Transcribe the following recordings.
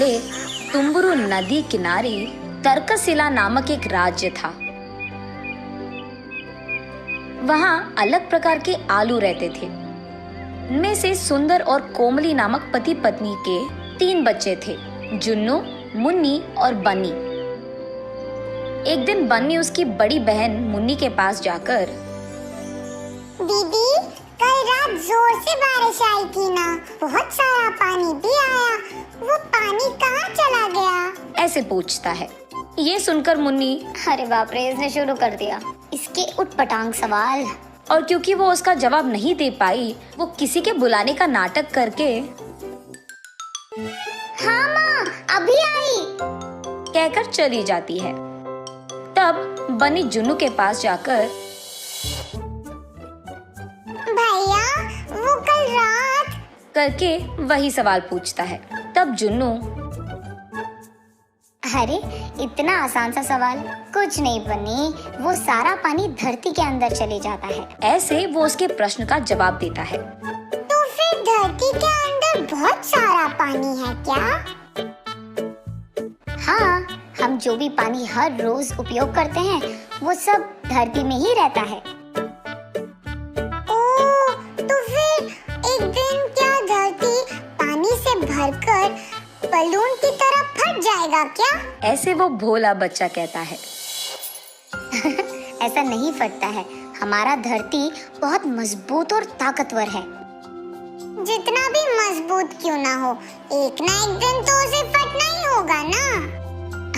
पहले तुम्बुरु नदी किनारे तर्कशिला नामक एक राज्य था। वहाँ अलग प्रकार के आलू रहते थे। उनमें से सुंदर और कोमली नामक पति पत्नी के 3 बच्चे थे, जुन्नू, मुन्नी और बन्नी। एक दिन बन्नी उसकी बड़ी बहन मुन्नी के पास जाकर, दीदी, कल रात जोर से बारिश आई थी ना, बहुत सारा पानी भी आया, वो पानी कहाँ चला गया? ऐसे पूछता है। ये सुनकर मुन्नी, अरे बाप रे, इसने शुरू कर दिया इसके उटपटांग सवाल। और क्योंकि वो उसका जवाब नहीं दे पाई, वो किसी के बुलाने का नाटक करके, हाँ माँ, अभी आई, कहकर चली जाती है। तब बन्नी जुन्नू के पास जाकर, भैया, वो कल रात करके वही सवाल पूछता है। तब जुन्नू, अरे इतना आसान सा सवाल, कुछ नहीं बनी, वो सारा पानी धरती के अंदर चले जाता है। ऐसे वो उसके प्रश्न का जवाब देता है। तो फिर धरती के अंदर बहुत सारा पानी है क्या? हाँ, हम जो भी पानी हर रोज उपयोग करते हैं वो सब धरती में ही रहता है। ओह, तो फिर एक दिन क्या धरती पानी से भरकर बलून की तरह फट जाएगा क्या? ऐसे वो भोला बच्चा कहता है। ऐसा नहीं फटता है, हमारा धरती बहुत मजबूत और ताकतवर है। जितना भी मजबूत क्यों ना हो, एक ना एक दिन तो उसे फटना ही होगा ना।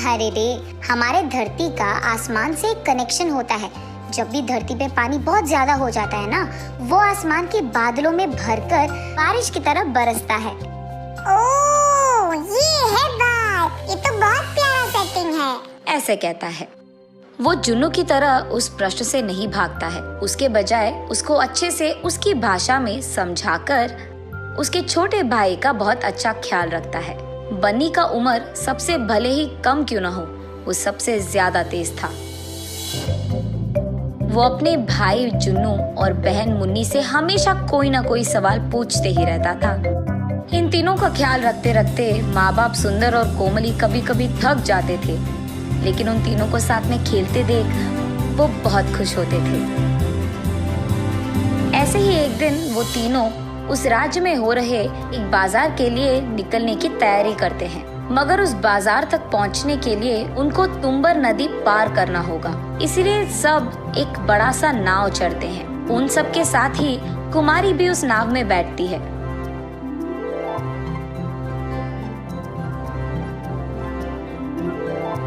अरे रे, हमारे धरती का आसमान से एक कनेक्शन होता है। जब भी धरती पे पानी बहुत ज्यादा हो जाता है ना, वो आसमान के बादलों में भरकर बारिश की तरह बरसता है। ओह, ये है बात, ये तो बहुत प्यारा सेटिंग है। ऐसे कहता है। वो जुन्नू की तरह उस प्रश्न से नहीं भागता है, उसके बजाय उसको अच्छे से उसकी भाषा में समझाकर उसके छोटे भाई का बहुत अच्छा ख्याल रखता है। बन्नी का उम्र सबसे भले ही कम क्यों ना हो, वो सबसे ज्यादा तेज था। वो अपने भाई जुन्नू और बहन मुन्नी से हमेशा कोई ना कोई सवाल पूछते ही रहता था। इन तीनों का ख्याल रखते रखते माँ बाप सुंदर और कोमली कभी कभी थक जाते थे, लेकिन उन तीनों को साथ में खेलते देख वो बहुत खुश होते थे। ऐसे ही एक दिन वो तीनों उस राज्य में हो रहे एक बाजार के लिए निकलने की तैयारी करते हैं, मगर उस बाजार तक पहुंचने के लिए उनको तुम्बर नदी पार करना होगा। इसलिए सब एक बड़ा सा नाव चढ़ते हैं। उन सब के साथ ही कुमारी भी उस नाव में बैठती है।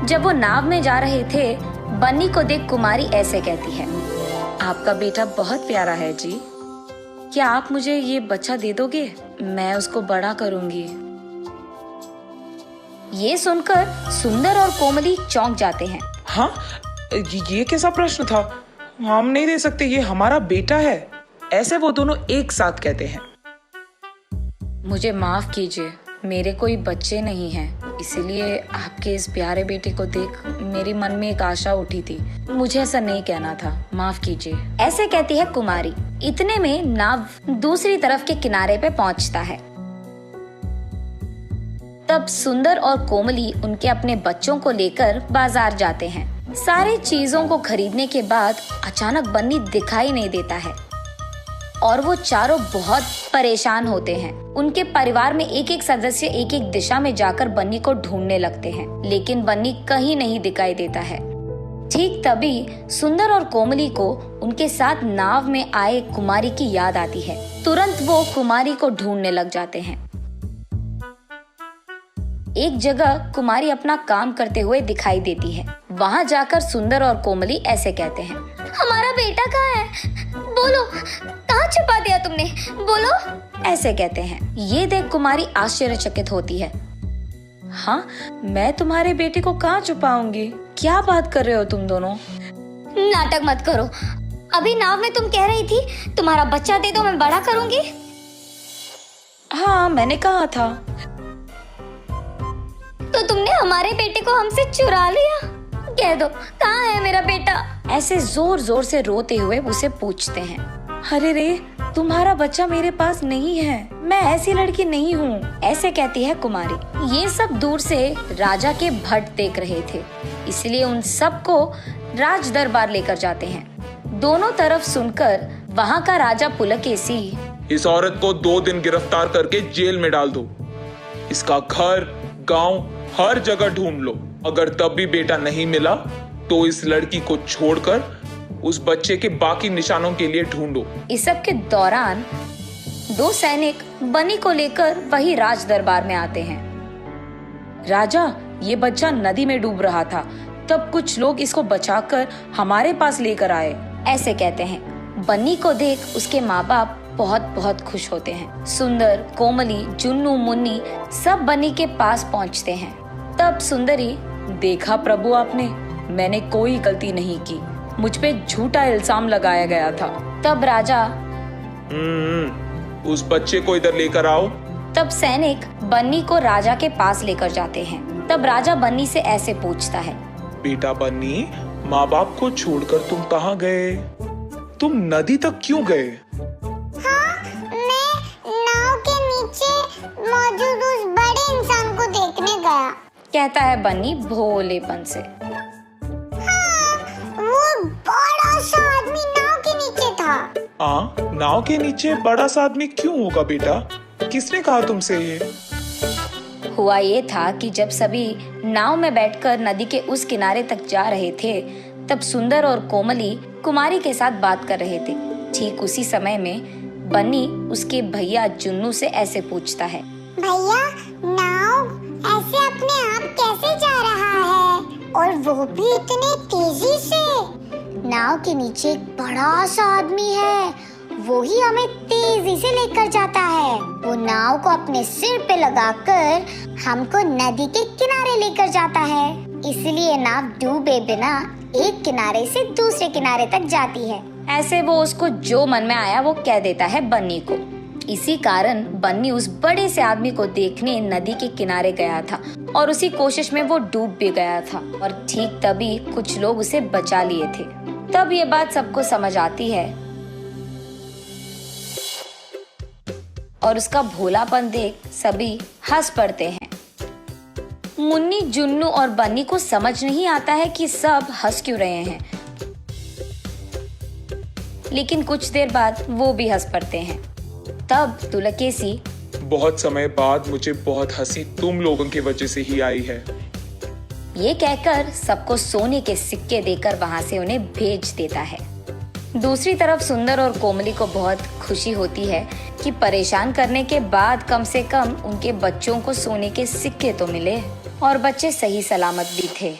जब वो नाव में जा रहे थे, बन्नी को देख कुमारी ऐसे कहती है, आपका बेटा बहुत प्यारा है जी, क्या आप मुझे ये बच्चा दे दोगे? मैं उसको बड़ा करूंगी। ये सुनकर सुंदर और कोमली चौंक जाते हैं। हाँ, ये कैसा प्रश्न था? हम नहीं दे सकते, ये हमारा बेटा है। ऐसे वो दोनों एक साथ कहते हैं। मुझे माफ कीजिए, मेरे कोई बच्चे नहीं हैं, इसीलिए आपके इस प्यारे बेटे को देख मेरे मन में एक आशा उठी थी। मुझे ऐसा नहीं कहना था, माफ कीजिए। ऐसे कहती है कुमारी। इतने में नाव दूसरी तरफ के किनारे पे पहुंचता है। तब सुंदर और कोमली उनके अपने बच्चों को लेकर बाजार जाते हैं। सारी चीजों को खरीदने के बाद अचानक बन्नी दिखाई नहीं देता है और वो चारों बहुत परेशान होते हैं। उनके परिवार में एक एक सदस्य एक एक दिशा में जाकर बन्नी को ढूंढने लगते हैं, लेकिन बन्नी कहीं नहीं दिखाई देता है। ठीक तभी सुंदर और कोमली को उनके साथ नाव में आए कुमारी की याद आती है। तुरंत वो कुमारी को ढूंढने लग जाते हैं। एक जगह कुमारी अपना काम करते हुए दिखाई देती है। वहाँ जाकर सुंदर और कोमली ऐसे कहते हैं, हमारा बेटा कहाँ है? बोलो, कहाँ छुपा दिया तुमने? बोलो। ऐसे कहते हैं। ये देख कुमारी आश्चर्यचकित होती है। हाँ, मैं तुम्हारे बेटे को कहाँ छुपाऊंगी? क्या बात कर रहे हो तुम दोनों? नाटक मत करो। अभी नाव में तुम कह रही थी तुम्हारा बच्चा दे दो, मैं बड़ा करूंगी। हाँ, मैंने कहा था। तो तुमने हमारे बेटे को हमसे चुरा लिया। कह दो, कहाँ है मेरा बेटा? ऐसे जोर जोर से रोते हुए उसे पूछते हैं। अरे रे, तुम्हारा बच्चा मेरे पास नहीं है, मैं ऐसी लड़की नहीं हूँ, ऐसे कहती है कुमारी। ये सब दूर से राजा के भट देख रहे थे, इसलिए उन सबको राज दरबार लेकर जाते हैं। दोनों तरफ सुनकर वहाँ का राजा पुलकेशी, इस औरत को 2 दिन गिरफ्तार करके जेल में डाल दो। इसका घर, गांव, हर जगह ढूंढ लो। अगर तब भी बेटा नहीं मिला तो इस लड़की को छोड़कर उस बच्चे के बाकी निशानों के लिए ढूंढो। इस सब के दौरान 2 सैनिक बनी को लेकर वही राज दरबार में आते हैं। राजा, ये बच्चा नदी में डूब रहा था, तब कुछ लोग इसको बचाकर हमारे पास लेकर आए, ऐसे कहते हैं। बन्नी को देख उसके माँ बाप बहुत बहुत खुश होते हैं। सुंदर, कोमली, जुन्नू, मुन्नी सब बन्नी के पास पहुँचते हैं। तब सुंदरी, देखा प्रभु आपने, मैंने कोई गलती नहीं की, मुझ पे झूठा इल्जाम लगाया गया था। तब राजा, उस बच्चे को इधर लेकर आओ। तब सैनिक बन्नी को राजा के पास लेकर जाते हैं। तब राजा बन्नी से ऐसे पूछता है, बेटा बन्नी, माँ बाप को छोड़कर तुम कहाँ गए? तुम नदी तक क्यों गए? हाँ, मैं नाव के नीचे मौजूद उस बड़े इंसान को देखने गया, कहता है बन्नी भोलेपन से। हाँ, वो बड़ा सा आदमी नाव के नीचे था। नाव के नीचे बड़ा सा आदमी क्यों होगा बेटा? किसने कहा तुमसे ये? हुआ ये था कि जब सभी नाव में बैठकर नदी के उस किनारे तक जा रहे थे, तब सुंदर और कोमली कुमारी के साथ बात कर रहे थे। ठीक उसी समय में बन्नी उसके भैया जुन्नू से ऐसे पूछता है, भैया, नाव ऐसे अपने आप कैसे जा रहा है, और वो भी इतने तेजी से? नाव के नीचे एक बड़ा सा आदमी है, वो ही हमें तेजी से लेकर जाता है। वो नाव को अपने सिर पे लगाकर हमको नदी के किनारे लेकर जाता है, इसलिए नाव डूबे बिना एक किनारे से दूसरे किनारे तक जाती है। ऐसे वो उसको जो मन में आया वो कह देता है बन्नी को। इसी कारण बन्नी उस बड़े से आदमी को देखने नदी के किनारे गया था और उसी कोशिश में वो डूब भी गया था, और ठीक तभी कुछ लोग उसे बचा लिए थे। तब ये बात सबको समझ आती है और उसका भोलापन देख सभी हंस पड़ते हैं। मुन्नी, जुन्नू और बन्नी को समझ नहीं आता है कि सब हंस क्यों रहे हैं, लेकिन कुछ देर बाद वो भी हंस पड़ते हैं। तब पुलकेशी, बहुत समय बाद मुझे बहुत हंसी तुम लोगों की वजह से ही आई है। ये कहकर सबको सोने के सिक्के देकर वहां से उन्हें भेज देता है। दूसरी तरफ सुंदर और कोमली को बहुत खुशी होती है कि परेशान करने के बाद कम से कम उनके बच्चों को सोने के सिक्के तो मिले और बच्चे सही सलामत भी थे।